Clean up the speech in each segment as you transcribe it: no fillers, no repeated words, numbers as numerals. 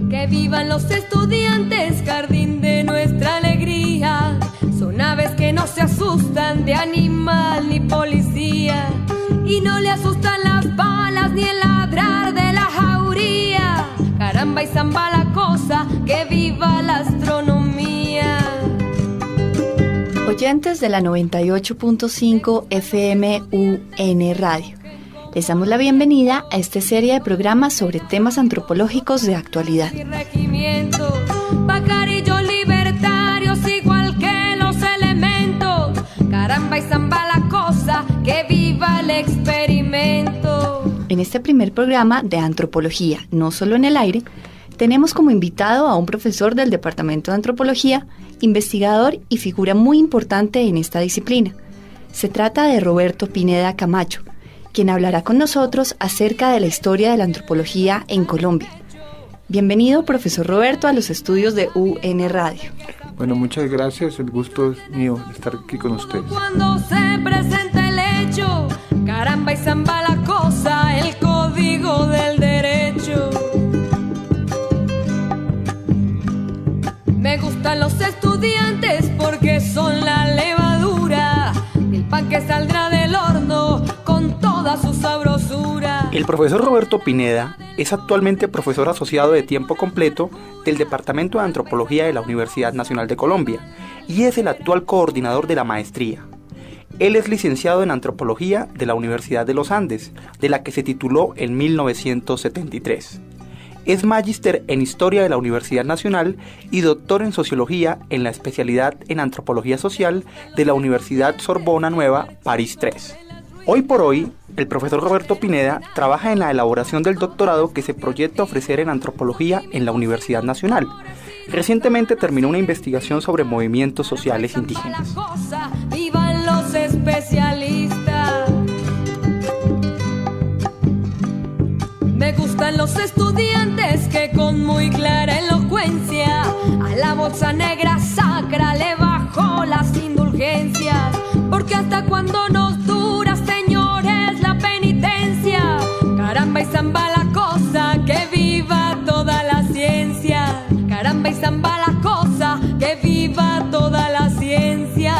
Que vivan los estudiantes, jardín de nuestra alegría. Son aves que no se asustan de animal ni policía, y no le asustan las balas ni el ladrar de la jauría. Caramba y zamba la cosa, que viva la astronomía. Oyentes de la 98.5 FM UN Radio, les damos la bienvenida a esta serie de programas sobre temas antropológicos de actualidad. Pajarillos libertarios igual que los elementos. Caramba y zamba la cosa, que viva el experimento. En este primer programa de antropología, no solo en el aire, tenemos como invitado a un profesor del Departamento de Antropología, investigador y figura muy importante en esta disciplina. Se trata de Roberto Pineda Camacho, quien hablará con nosotros acerca de la historia de la antropología en Colombia. Bienvenido, profesor Roberto, a los estudios de UN Radio. Bueno, muchas gracias, el gusto es mío de estar aquí con ustedes. Cuando se presenta el hecho, caramba y zamba la cosa, el código del derecho. Me gustan los estudiantes porque son la levadura, el pan que saldrá del horno con toda su sabrosura. El profesor Roberto Pineda es actualmente profesor asociado de tiempo completo del Departamento de Antropología de la Universidad Nacional de Colombia y es el actual coordinador de la maestría. Él es licenciado en Antropología de la Universidad de los Andes, de la que se tituló en 1973. Es magíster en Historia de la Universidad Nacional y doctor en Sociología en la especialidad en Antropología Social de la Universidad Sorbona Nueva, París III. Hoy por hoy, el profesor Roberto Pineda trabaja en la elaboración del doctorado que se proyecta ofrecer en Antropología en la Universidad Nacional. Recientemente terminó una investigación sobre movimientos sociales indígenas. ¡Vivan los especialistas! Me gustan los estudiantes que con muy clara elocuencia a la bolsa negra sacra le bajó las indulgencias. Porque hasta cuando nos dura, señores, la penitencia. Caramba y zamba la cosa, que viva toda la ciencia. Caramba y zamba la cosa, que viva toda la ciencia.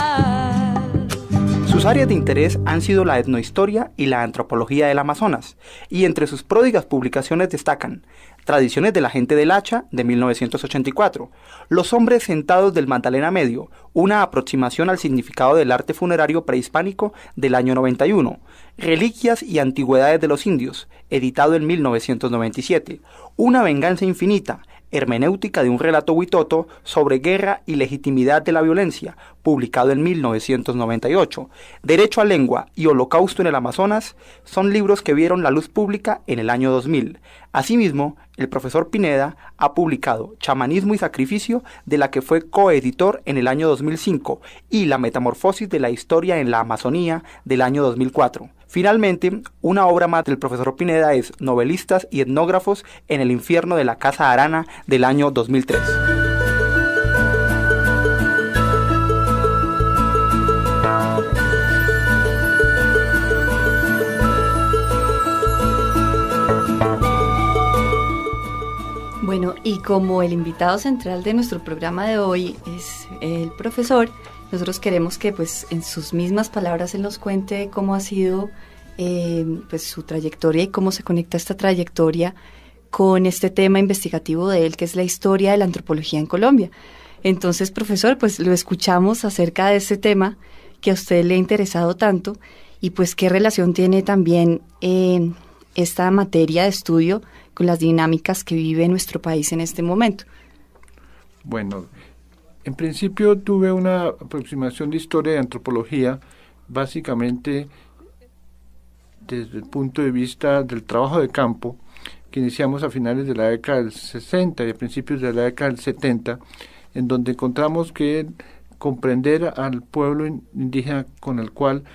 Sus áreas de interés han sido la etnohistoria y la antropología del Amazonas, y entre sus pródigas publicaciones destacan Tradiciones de la gente del Hacha, de 1984, Los hombres sentados del Magdalena Medio, una aproximación al significado del arte funerario prehispánico, del año 91, Reliquias y antigüedades de los indios, editado en 1997, Una venganza infinita, hermenéutica de un relato huitoto sobre guerra y legitimidad de la violencia, publicado en 1998, Derecho a lengua y Holocausto en el Amazonas, son libros que vieron la luz pública en el año 2000. Asimismo, el profesor Pineda ha publicado Chamanismo y Sacrificio, de la que fue coeditor en el año 2005, y La metamorfosis de la historia en la Amazonía, del año 2004. Finalmente, una obra más del profesor Pineda es Novelistas y etnógrafos en el infierno de la Casa Arana, del año 2003. Bueno, y como el invitado central de nuestro programa de hoy es el profesor, nosotros queremos que pues en sus mismas palabras él nos cuente cómo ha sido pues su trayectoria y cómo se conecta esta trayectoria con este tema investigativo de él, que es la historia de la antropología en Colombia. Entonces, profesor, pues lo escuchamos acerca de este tema que a usted le ha interesado tanto y pues qué relación tiene también esta materia de estudio con las dinámicas que vive nuestro país en este momento. Bueno, en principio tuve una aproximación de historia de antropología, básicamente desde el punto de vista del trabajo de campo, que iniciamos a finales de la década del 60 y a principios de la década del 70, en donde encontramos que comprender al pueblo indígena con el cual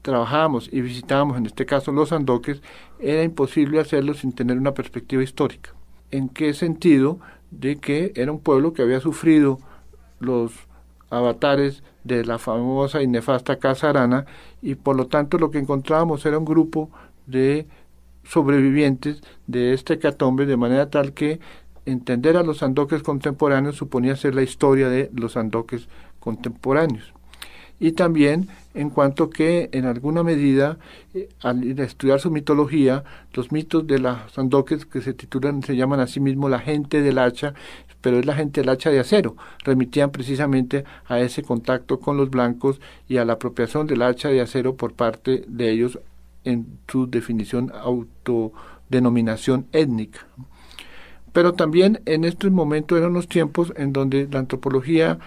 trabajábamos y visitábamos, en este caso los andoques, era imposible hacerlo sin tener una perspectiva histórica. ¿En qué sentido? de que era un pueblo que había sufrido los avatares de la famosa y nefasta Casa Arana, y por lo tanto lo que encontrábamos era un grupo de sobrevivientes de este hecatombe, de manera tal que entender a los sandoques contemporáneos suponía ser la historia de los sandoques contemporáneos. Y también en cuanto que en alguna medida al estudiar su mitología, los mitos de los sandoques que se llaman a sí mismos la gente del hacha, pero es la gente del hacha de acero, remitían precisamente a ese contacto con los blancos y a la apropiación del hacha de acero por parte de ellos en su definición autodenominación étnica. Pero también en estos momentos eran los tiempos en donde la antropología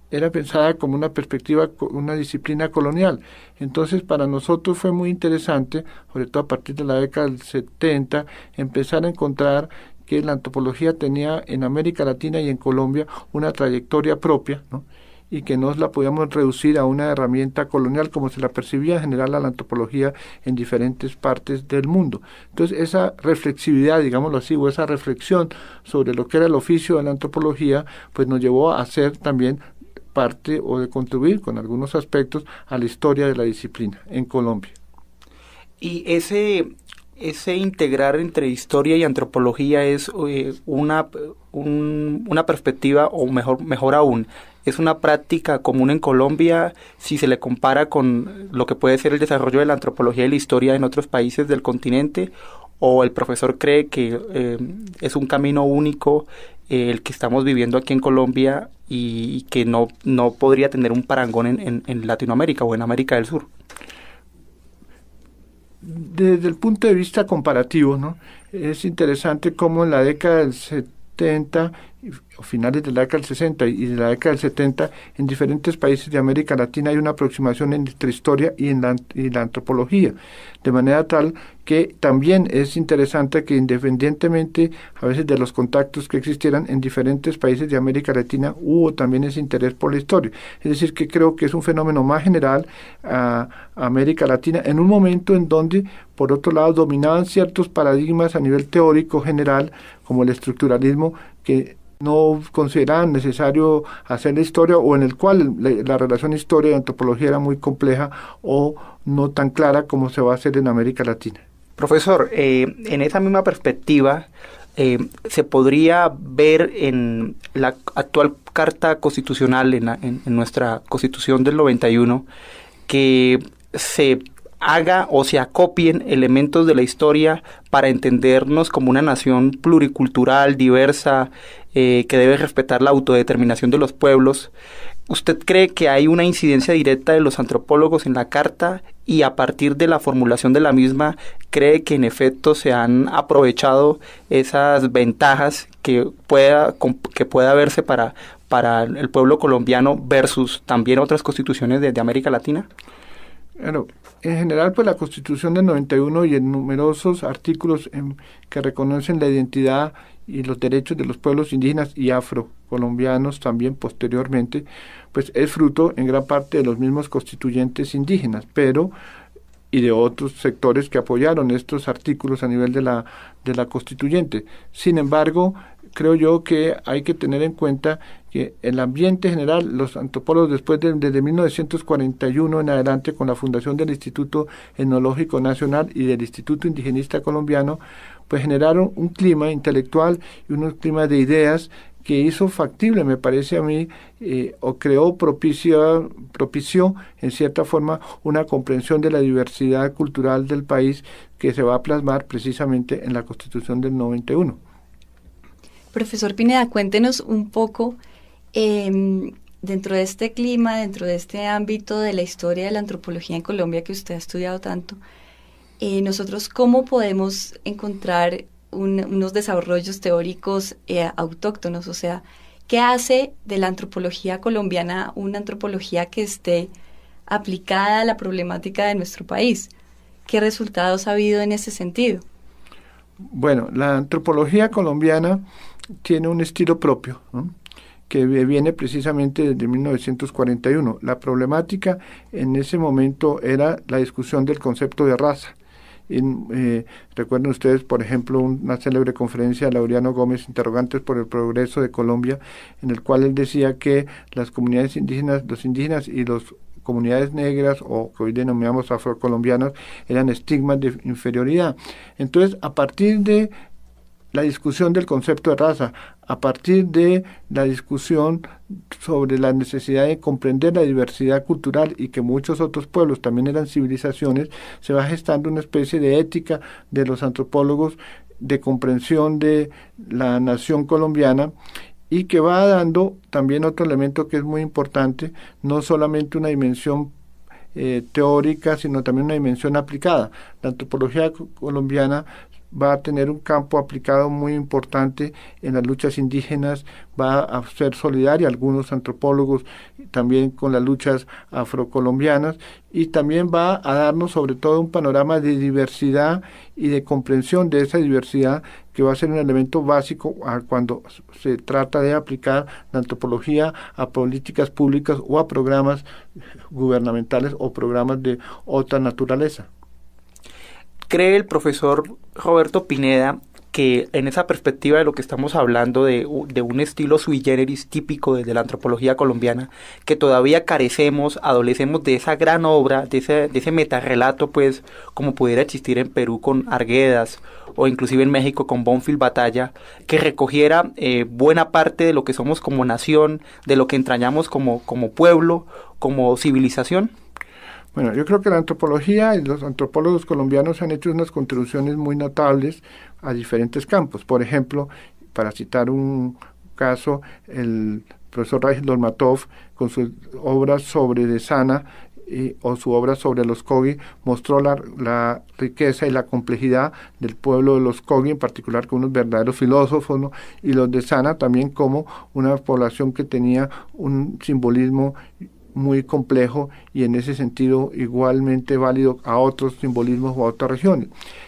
era pensada como una perspectiva, una disciplina colonial. Entonces para nosotros fue muy interesante, sobre todo a partir de la década del 70, empezar a encontrar que la antropología tenía en América Latina y en Colombia una trayectoria propia, ¿no? Y que no la podíamos reducir a una herramienta colonial como se la percibía en general a la antropología en diferentes partes del mundo. Entonces esa reflexividad, digámoslo así, o esa reflexión sobre lo que era el oficio de la antropología, pues nos llevó a ser también parte o de contribuir con algunos aspectos a la historia de la disciplina en Colombia. Y ese integrar entre historia y antropología es una perspectiva, o mejor aún, es una práctica común en Colombia si se le compara con lo que puede ser el desarrollo de la antropología y la historia en otros países del continente, o el profesor cree que es un camino único el que estamos viviendo aquí en Colombia y que no podría tener un parangón en Latinoamérica o en América del Sur. Desde el punto de vista comparativo, ¿no? Es interesante cómo en la década del 70, o finales de la década del 60 y de la década del 70, en diferentes países de América Latina hay una aproximación entre historia y la antropología, de manera tal que también es interesante que independientemente a veces de los contactos que existieran en diferentes países de América Latina, hubo también ese interés por la historia. Es decir, que creo que es un fenómeno más general a América Latina, en un momento en donde, por otro lado, dominaban ciertos paradigmas a nivel teórico general, como el estructuralismo, que no consideraban necesario hacer la historia, o en el cual la relación historia y antropología era muy compleja o no tan clara como se va a hacer en América Latina. Profesor, en esa misma perspectiva, se podría ver en la actual Carta Constitucional, en nuestra Constitución del 91, que se haga o se acopien elementos de la historia para entendernos como una nación pluricultural, diversa, que debe respetar la autodeterminación de los pueblos. ¿Usted cree que hay una incidencia directa de los antropólogos en la Carta y a partir de la formulación de la misma cree que en efecto se han aprovechado esas ventajas que pueda verse para el pueblo colombiano versus también otras constituciones de América Latina? Bueno, en general, pues la Constitución del 91 y en numerosos artículos que reconocen la identidad y los derechos de los pueblos indígenas y afrocolombianos también posteriormente, pues es fruto en gran parte de los mismos constituyentes indígenas, y de otros sectores que apoyaron estos artículos a nivel de la constituyente. Sin embargo, creo yo que hay que tener en cuenta que el ambiente general, los antropólogos desde 1941 en adelante, con la fundación del Instituto Etnológico Nacional y del Instituto Indigenista Colombiano, pues generaron un clima intelectual y un clima de ideas que hizo factible, me parece a mí, propició en cierta forma una comprensión de la diversidad cultural del país que se va a plasmar precisamente en la Constitución del 91. Profesor Pineda, cuéntenos un poco, dentro de este clima, dentro de este ámbito de la historia de la antropología en Colombia que usted ha estudiado tanto, nosotros cómo podemos encontrar unos desarrollos teóricos autóctonos, o sea, ¿qué hace de la antropología colombiana una antropología que esté aplicada a la problemática de nuestro país? ¿Qué resultados ha habido en ese sentido? Bueno, la antropología colombiana tiene un estilo propio, ¿no?, que viene precisamente desde 1941. La problemática en ese momento era la discusión del concepto de raza, Recuerden ustedes, por ejemplo, una célebre conferencia de Laureano Gómez, Interrogantes por el Progreso de Colombia, en el cual él decía que las comunidades indígenas, los indígenas y las comunidades negras, o que hoy denominamos afrocolombianas, eran estigmas de inferioridad. Entonces, a partir de la discusión del concepto de raza, a partir de la discusión sobre la necesidad de comprender la diversidad cultural y que muchos otros pueblos también eran civilizaciones, se va gestando una especie de ética de los antropólogos de comprensión de la nación colombiana, y que va dando también otro elemento que es muy importante, no solamente una dimensión teórica, sino también una dimensión aplicada. La antropología colombiana va a tener un campo aplicado muy importante en las luchas indígenas, va a ser solidaria, algunos antropólogos también con las luchas afrocolombianas, y también va a darnos sobre todo un panorama de diversidad y de comprensión de esa diversidad, que va a ser un elemento básico cuando se trata de aplicar la antropología a políticas públicas o a programas gubernamentales o programas de otra naturaleza. ¿Cree el profesor Roberto Pineda que en esa perspectiva de lo que estamos hablando de un estilo sui generis típico de la antropología colombiana, que todavía adolecemos de esa gran obra, de ese metarrelato, pues, como pudiera existir en Perú con Arguedas, o inclusive en México con Bonfil Batalla, que recogiera buena parte de lo que somos como nación, de lo que entrañamos como pueblo, como civilización? Bueno, yo creo que la antropología y los antropólogos colombianos han hecho unas contribuciones muy notables a diferentes campos. Por ejemplo, para citar un caso, el profesor Raíz Dolmatov, con sus obras sobre Desana o su obra sobre los Kogi, mostró la riqueza y la complejidad del pueblo de los Kogi, en particular con unos verdaderos filósofos, ¿no? Y los Desana también como una población que tenía un simbolismo muy complejo y en ese sentido igualmente válido a otros simbolismos o a otras regiones.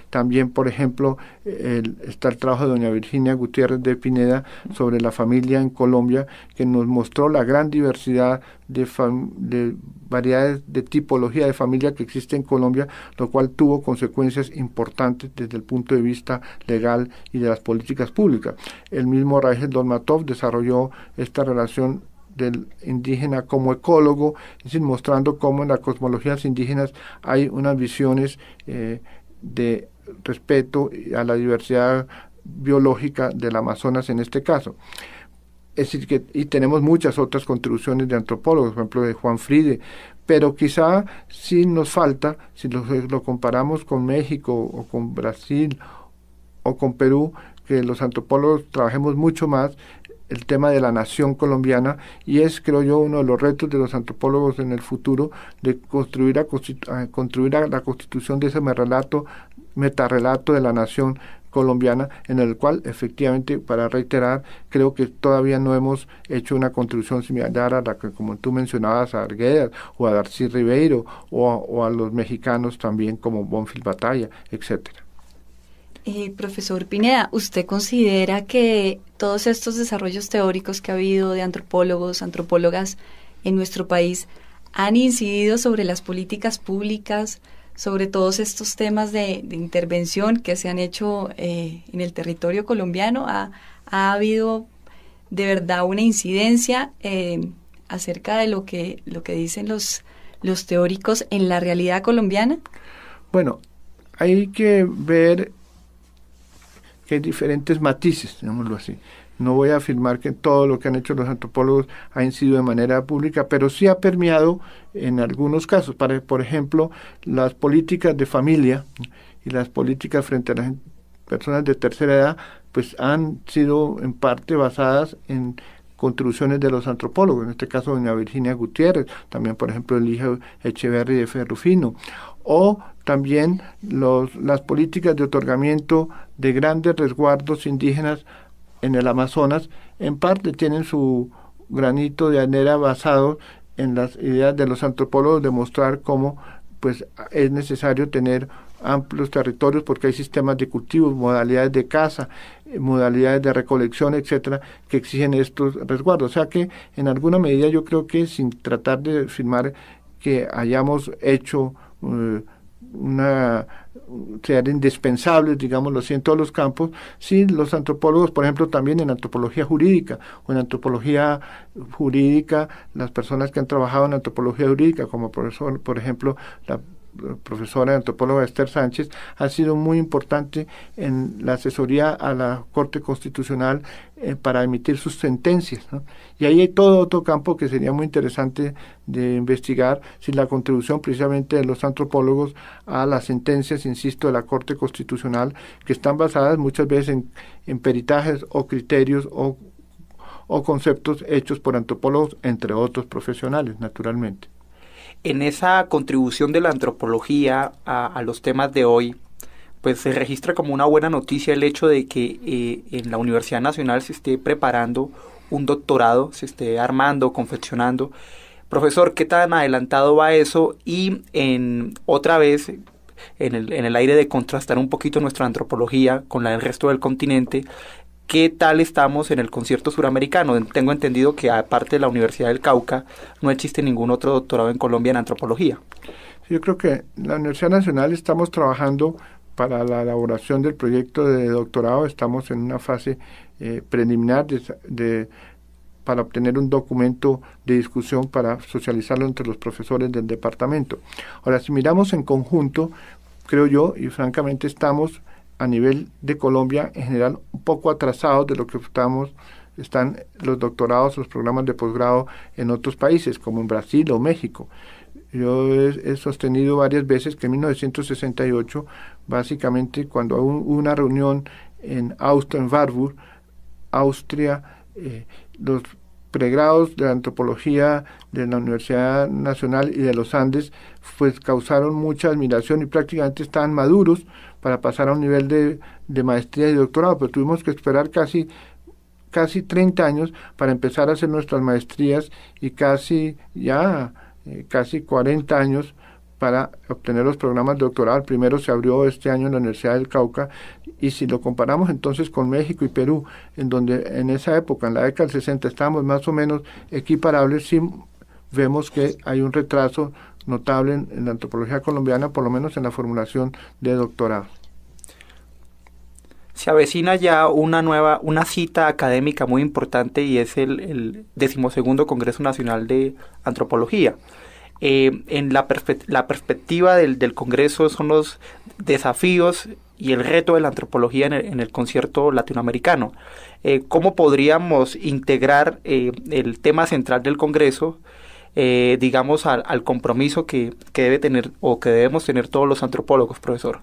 También, por ejemplo, está el trabajo de doña Virginia Gutiérrez de Pineda sobre la familia en Colombia, que nos mostró la gran diversidad de variedades de tipología de familia que existe en Colombia, lo cual tuvo consecuencias importantes desde el punto de vista legal y de las políticas públicas. El mismo Raíz Dolmatov desarrolló esta relación del indígena como ecólogo, es decir, mostrando cómo en las cosmologías indígenas hay unas visiones de respeto a la diversidad biológica del Amazonas en este caso. Es decir, y tenemos muchas otras contribuciones de antropólogos, por ejemplo de Juan Fride, pero quizá sí nos falta, si lo comparamos con México o con Brasil o con Perú, que los antropólogos trabajemos mucho más el tema de la nación colombiana, y es, creo yo, uno de los retos de los antropólogos en el futuro, de construir la constitución de ese metarrelato de la nación colombiana, en el cual efectivamente, para reiterar, creo que todavía no hemos hecho una contribución similar a la que, como tú mencionabas, a Arguedas o a Darcy Ribeiro o a los mexicanos también como Bonfil Batalla, etcétera. Profesor Pineda, ¿usted considera que todos estos desarrollos teóricos que ha habido de antropólogos, antropólogas en nuestro país han incidido sobre las políticas públicas, sobre todos estos temas de intervención que se han hecho en el territorio colombiano? ¿Ha habido de verdad una incidencia acerca de lo que dicen los teóricos en la realidad colombiana? Bueno, hay que ver que hay diferentes matices, digámoslo así. No voy a afirmar que todo lo que han hecho los antropólogos ha incidido de manera pública, pero sí ha permeado en algunos casos. Por ejemplo, las políticas de familia y las políticas frente a las personas de tercera edad, pues han sido en parte basadas en contribuciones de los antropólogos, en este caso doña Virginia Gutiérrez, también por ejemplo el hijo Echeverry de Ferrufino, o también las políticas de otorgamiento de grandes resguardos indígenas en el Amazonas, en parte tienen su granito de arena basado en las ideas de los antropólogos de mostrar cómo pues es necesario tener amplios territorios porque hay sistemas de cultivos, modalidades de caza, modalidades de recolección, etcétera, que exigen estos resguardos. O sea que en alguna medida yo creo que, sin tratar de afirmar que hayamos hecho una ser indispensables, digámoslo así, en todos los campos, sí, los antropólogos, por ejemplo, también en antropología jurídica, o en antropología jurídica, las personas que han trabajado en antropología jurídica, como por ejemplo, la profesora antropóloga Esther Sánchez, ha sido muy importante en la asesoría a la Corte Constitucional para emitir sus sentencias, ¿no? Y ahí hay todo otro campo que sería muy interesante de investigar, si la contribución precisamente de los antropólogos a las sentencias, insisto, de la Corte Constitucional, que están basadas muchas veces en peritajes o criterios o conceptos hechos por antropólogos, entre otros profesionales, naturalmente. En esa contribución de la antropología a los temas de hoy, pues se registra como una buena noticia el hecho de que en la Universidad Nacional se esté preparando un doctorado, se esté armando, confeccionando. Profesor, ¿qué tan adelantado va eso? Y otra vez, en el aire de contrastar un poquito nuestra antropología con la del resto del continente, ¿qué tal estamos en el concierto suramericano? Tengo entendido que aparte de la Universidad del Cauca, no existe ningún otro doctorado en Colombia en antropología. Yo creo que en la Universidad Nacional estamos trabajando para la elaboración del proyecto de doctorado. Estamos en una fase preliminar para obtener un documento de discusión para socializarlo entre los profesores del departamento. Ahora, si miramos en conjunto, creo yo, y francamente estamos a nivel de Colombia en general un poco atrasados de lo que están los doctorados, los programas de posgrado en otros países, como en Brasil o México. Yo he sostenido varias veces que en 1968, básicamente cuando hubo una reunión en Warburg, Austria, los pregrados de antropología de la Universidad Nacional y de los Andes, pues causaron mucha admiración y prácticamente estaban maduros para pasar a un nivel de maestría y doctorado, pero tuvimos que esperar casi 30 años para empezar a hacer nuestras maestrías y casi 40 años para obtener los programas de doctorado. El primero se abrió este año en la Universidad del Cauca, y si lo comparamos entonces con México y Perú, en donde en esa época, en la década del 60, estábamos más o menos equiparables, sí vemos que hay un retraso notable en la antropología colombiana, por lo menos en la formulación de doctorado. Se avecina ya una cita académica muy importante, y es el 12º Congreso Nacional de Antropología. En la perspectiva del Congreso son los desafíos y el reto de la antropología en el concierto latinoamericano. ¿Cómo podríamos integrar el tema central del Congreso, digamos, al compromiso que debe tener o que debemos tener todos los antropólogos, profesor?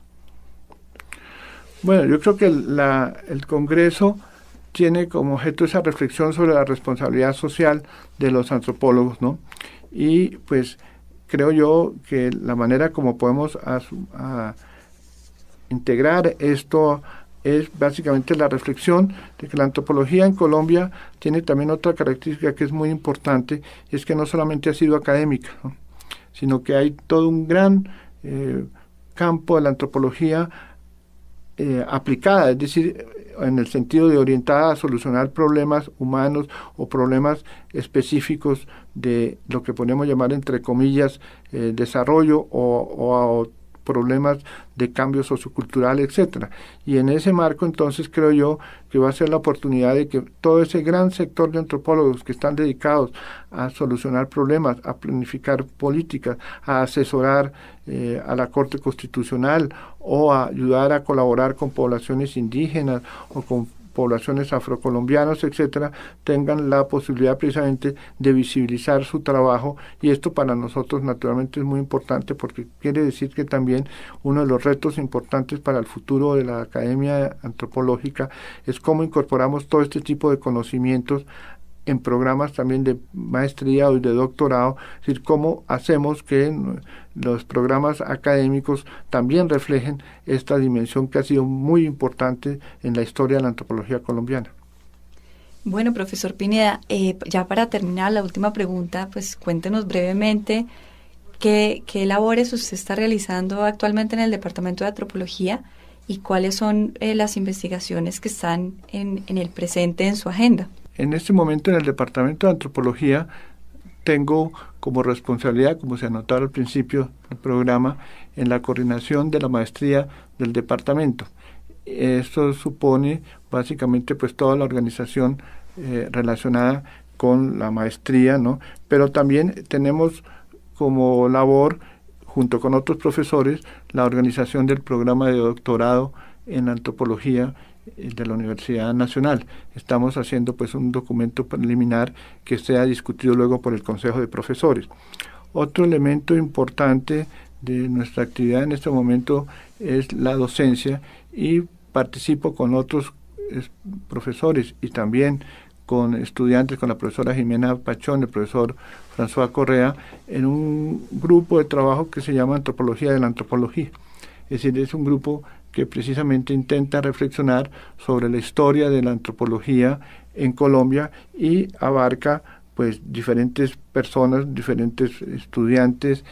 Bueno, yo creo que el Congreso tiene como objeto esa reflexión sobre la responsabilidad social de los antropólogos, ¿no? Y pues creo yo que la manera como podemos integrar esto es básicamente la reflexión de que la antropología en Colombia tiene también otra característica que es muy importante, y es que no solamente ha sido académica, ¿no?, sino que hay todo un gran campo de la antropología aplicada, es decir, en el sentido de orientada a solucionar problemas humanos o problemas específicos de lo que podemos llamar, entre comillas, desarrollo o problemas de cambio sociocultural, etcétera. Y en ese marco, entonces, creo yo que va a ser la oportunidad de que todo ese gran sector de antropólogos que están dedicados a solucionar problemas, a planificar políticas, a asesorar a la Corte Constitucional, o a ayudar a colaborar con poblaciones indígenas o con poblaciones afrocolombianas, etcétera, tengan la posibilidad precisamente de visibilizar su trabajo. Y esto para nosotros naturalmente es muy importante, porque quiere decir que también uno de los retos importantes para el futuro de la academia antropológica es cómo incorporamos todo este tipo de conocimientos en programas también de maestría o de doctorado, es decir, cómo hacemos que los programas académicos también reflejen esta dimensión que ha sido muy importante en la historia de la antropología colombiana. Bueno, profesor Pineda, ya para terminar la última pregunta, pues cuéntenos brevemente qué labores usted está realizando actualmente en el Departamento de Antropología y cuáles son las investigaciones que están en el presente en su agenda. En este momento en el Departamento de Antropología tengo como responsabilidad, como se anotaba al principio del programa, en la coordinación de la maestría del departamento. Esto supone básicamente pues toda la organización relacionada con la maestría, ¿no? Pero también tenemos como labor, junto con otros profesores, la organización del programa de doctorado en antropología de la Universidad Nacional. Estamos haciendo pues un documento preliminar que sea discutido luego por el Consejo de Profesores. Otro elemento importante de nuestra actividad en este momento es la docencia, y participo con otros profesores y también con estudiantes, con la profesora Jimena Pachón, el profesor François Correa, en un grupo de trabajo que se llama Antropología de la Antropología. Es decir, es un grupo que precisamente intenta reflexionar sobre la historia de la antropología en Colombia y abarca pues diferentes personas, diferentes estudiantes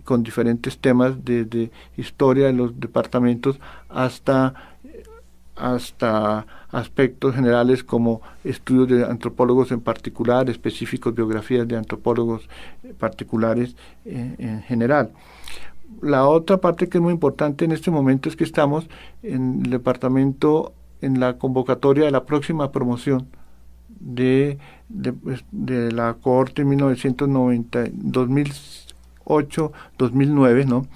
con diferentes temas, desde historia de los departamentos hasta aspectos generales como estudios de antropólogos en particular, específicos, biografías de antropólogos particulares en general. La otra parte que es muy importante en este momento es que estamos en el departamento en la convocatoria de la próxima promoción de la cohorte 2008-2009, ¿no?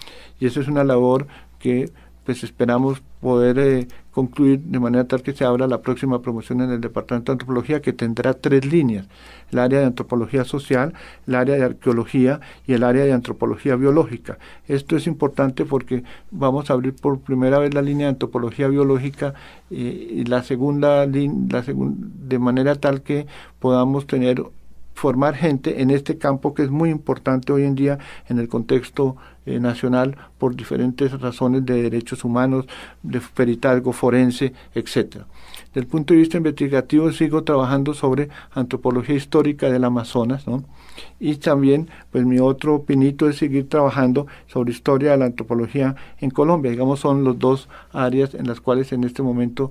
Y esa es una labor que pues esperamos poder concluir de manera tal que se abra la próxima promoción en el Departamento de Antropología, que tendrá 3 líneas: el área de antropología social, el área de arqueología y el área de antropología biológica. Esto es importante porque vamos a abrir por primera vez la línea de antropología biológica y la segunda de manera tal que podamos formar gente en este campo que es muy importante hoy en día en el contexto nacional por diferentes razones de derechos humanos, de peritazgo forense, etcétera. Desde el punto de vista investigativo sigo trabajando sobre antropología histórica del Amazonas, ¿no? Y también pues mi otro pinito es seguir trabajando sobre historia de la antropología en Colombia. Digamos, son los 2 áreas en las cuales en este momento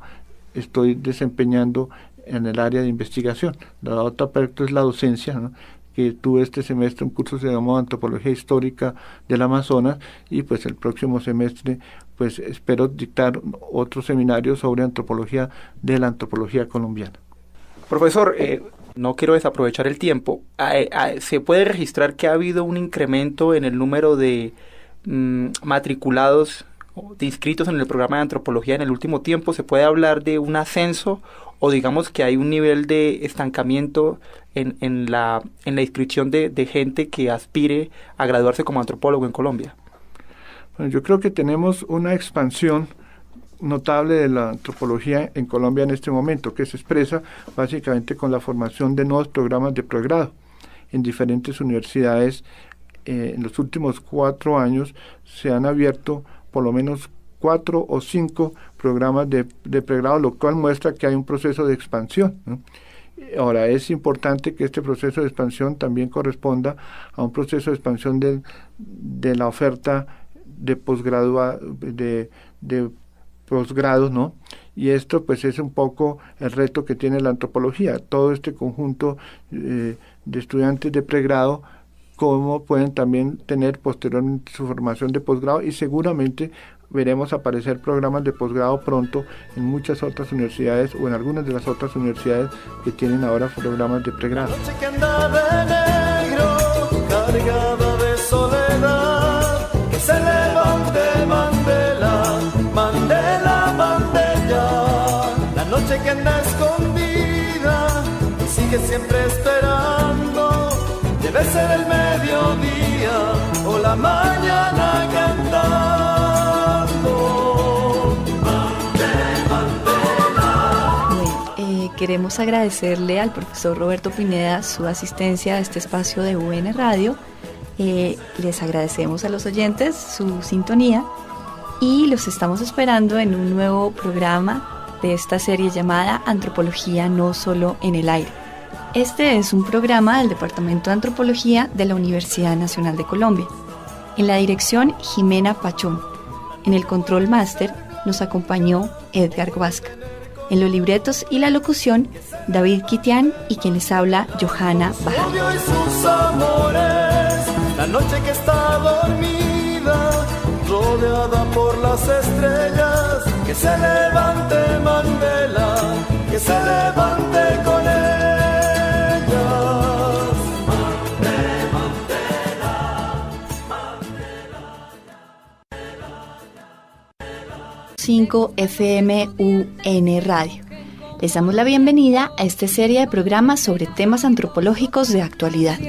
estoy desempeñando en el área de investigación. La otra parte es la docencia, ¿no? Que tuve este semestre un curso que se llamó Antropología Histórica del Amazonas, y pues el próximo semestre pues espero dictar otro seminario sobre antropología de la antropología colombiana. Profesor, no quiero desaprovechar el tiempo. ¿Se puede registrar que ha habido un incremento en el número de matriculados, de inscritos en el programa de antropología en el último tiempo? ¿Se puede hablar de un ascenso o digamos que hay un nivel de estancamiento en la inscripción de gente que aspire a graduarse como antropólogo en Colombia? Bueno, yo creo que tenemos una expansión notable de la antropología en Colombia en este momento, que se expresa básicamente con la formación de nuevos programas de pregrado en diferentes universidades. En los últimos 4 años se han abierto por lo menos 4 o 5 programas de pregrado, lo cual muestra que hay un proceso de expansión, ¿no? Ahora, es importante que este proceso de expansión también corresponda a un proceso de expansión de la oferta de posgrados, ¿no? Y esto pues es un poco el reto que tiene la antropología. Todo este conjunto de estudiantes de pregrado, cómo pueden también tener posteriormente su formación de posgrado, y seguramente veremos aparecer programas de posgrado pronto en muchas otras universidades o en algunas de las otras universidades que tienen ahora programas de pregrado. La noche que andaba de negro, cargada de soledad, que se levante Mandela, Mandela, Mandela. La noche que anda escondida y sigue siempre esperando, debe ser el mediodía o la mañana cantando. Queremos agradecerle al profesor Roberto Pineda su asistencia a este espacio de UN Radio. Les agradecemos a los oyentes su sintonía y los estamos esperando en un nuevo programa de esta serie llamada Antropología no solo en el aire. Este es un programa del Departamento de Antropología de la Universidad Nacional de Colombia. En la dirección, Jimena Pachón. En el control máster nos acompañó Edgar Huasca. En los libretos y la locución, David Kitian y quien les habla, Johanna Baja. Odio y sus amores, la noche que está dormida, rodeada por las estrellas, que se levante Mandela, que se levante con ellas. 5 FM UN Radio. Les damos la bienvenida a esta serie de programas sobre temas antropológicos de actualidad.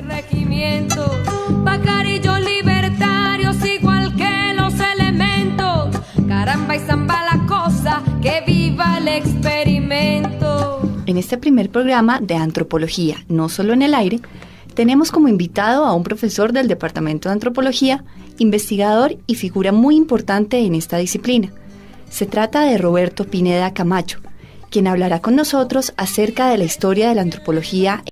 Pajarillos libertarios igual que los elementos. Caramba y zamba la cosa, que viva el experimento. En este primer programa de antropología, no solo en el aire, tenemos como invitado a un profesor del Departamento de Antropología, investigador y figura muy importante en esta disciplina. Se trata de Roberto Pineda Camacho, quien hablará con nosotros acerca de la historia de la antropología.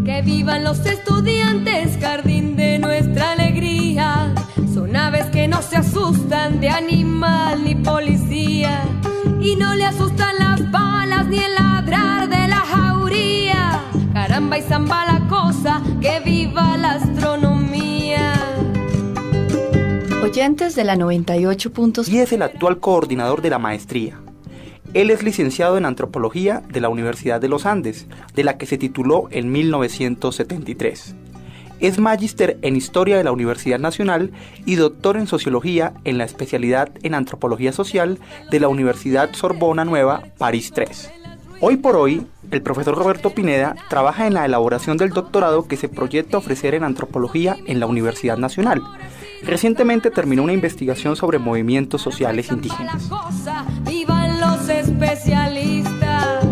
Que vivan los estudiantes, jardín de nuestra alegría. Son aves que no se asustan de animal ni policía. Y no le asustan las balas ni el ladrar de la jauría. Caramba y zamba la cosa, que viva la astronomía. Oyentes de la 98. Y es el actual coordinador de la maestría. Él es licenciado en Antropología de la Universidad de los Andes, de la que se tituló en 1973. Es magíster en Historia de la Universidad Nacional y doctor en Sociología en la especialidad en Antropología Social de la Universidad Sorbona Nueva, París 3. Hoy por hoy, el profesor Roberto Pineda trabaja en la elaboración del doctorado que se proyecta ofrecer en Antropología en la Universidad Nacional. Recientemente terminó una investigación sobre movimientos sociales indígenas. ¡Vivan los especialistas!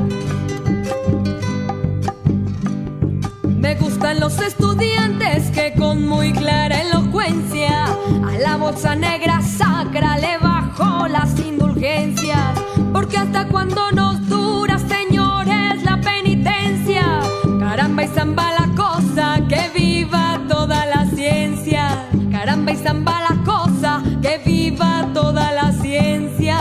Me gustan los estudiantes que con muy clara elocuencia a la bolsa negra sacra le bajó las indulgencias. Porque hasta cuando nos dura, señores, la penitencia. Caramba y zamba la cosa, que viva toda la ciencia. Caramba y zamba la cosa, que viva toda la ciencia.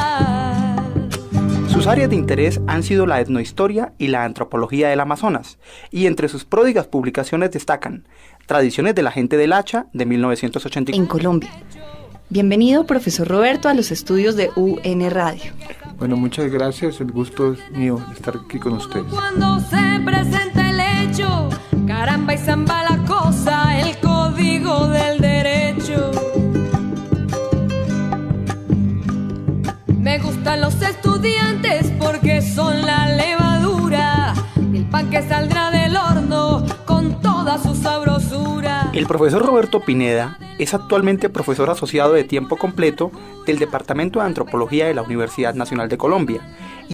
Sus áreas de interés han sido la etnohistoria y la antropología del Amazonas, y entre sus pródigas publicaciones destacan Tradiciones de la gente del Hacha, de 1984. En Colombia. Bienvenido, profesor Roberto, a los estudios de UN Radio. Bueno, muchas gracias, el gusto es mío de estar aquí con ustedes. Cuando se presenta el hecho, caramba y zamba la cosa, el código del derecho. Me gustan los estudiantes porque son la levadura del pan que saldrá del horno con toda su sabrosura. El profesor Roberto Pineda es actualmente profesor asociado de tiempo completo del Departamento de Antropología de la Universidad Nacional de Colombia